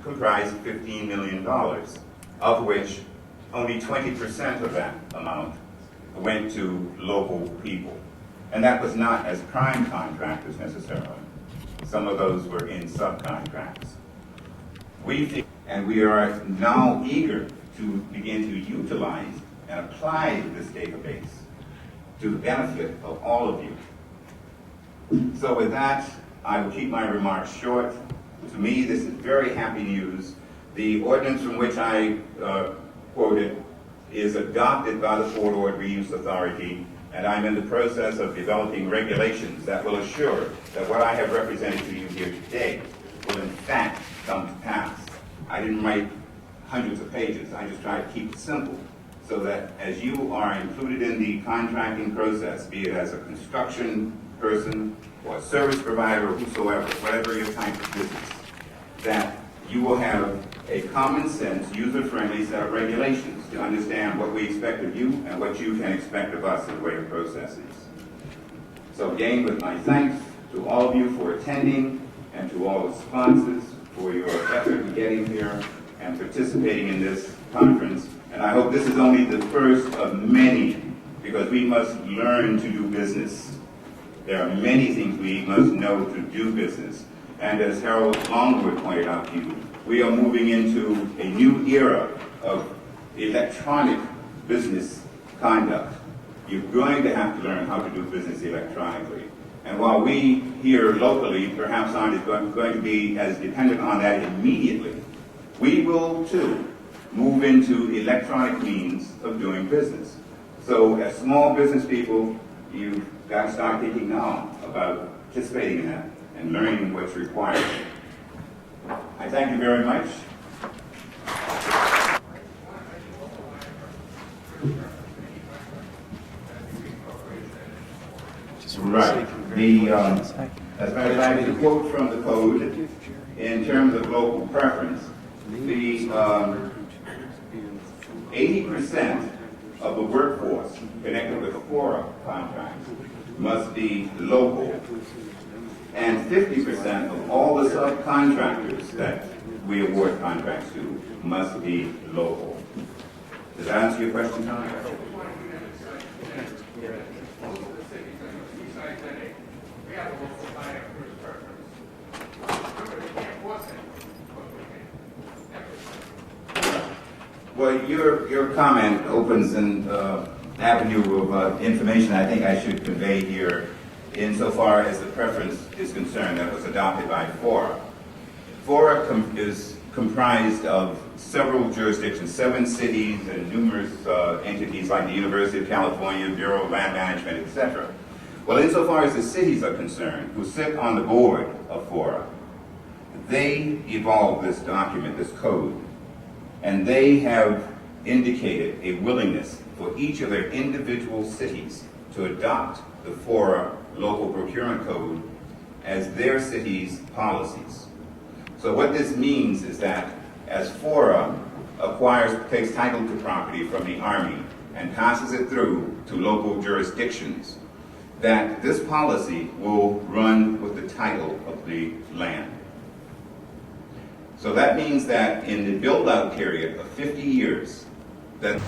comprised $15 million, of which only 20% of that amount went to local people. And that was not as prime contractors necessarily. Some of those were in subcontracts. And we are now eager to begin to utilize and apply this database to the benefit of all of you. So with that, I will keep my remarks short. To me, this is very happy news. The ordinance from which I quoted is adopted by the Port Ord Reuse Authority, and I'm in the process of developing regulations that will assure that what I have represented to you here today will in fact come to pass. I didn't write hundreds of pages. I just tried to keep it simple so that as you are included in the contracting process, be it as a construction person or a service provider or whosoever, whatever your type of business, that you will have a common sense, user-friendly set of regulations to understand what we expect of you and what you can expect of us in the way of processes. So again, with my thanks to all of you for attending and to all the sponsors for your effort in getting here and participating in this conference. And I hope this is only the first of many, because we must learn to do business. There are many things we must know to do business. And as Harold Longwood pointed out to you, we are moving into a new era of electronic business conduct. You're going to have to learn how to do business electronically. And while we here locally perhaps aren't going to be as dependent on that immediately, we will too move into electronic means of doing business. So as small business people, you've got to start thinking now about participating in that and learning what's required. I thank you very much. Right. As a matter of fact, the quote from the code, in terms of local preference, the 80% of the workforce connected with FORA contracts must be local, and 50% of all the subcontractors that we award contracts to must be local. Does that answer your question, Tom? Well, your comment opens an avenue of information I think I should convey here insofar as the preference is concerned that was adopted by FORA. FORA is comprised of several jurisdictions, 7 cities and numerous entities like the University of California, Bureau of Land Management, etc. Well, insofar as the cities are concerned, who sit on the board of FORA, they evolved this document, this code, and they have indicated a willingness for each of their individual cities to adopt the FORA local procurement code as their city's policies. So what this means is that as FORA takes title to property from the Army and passes it through to local jurisdictions, that this policy will run with the title of the land. So that means that in the build-out period of 50 years, that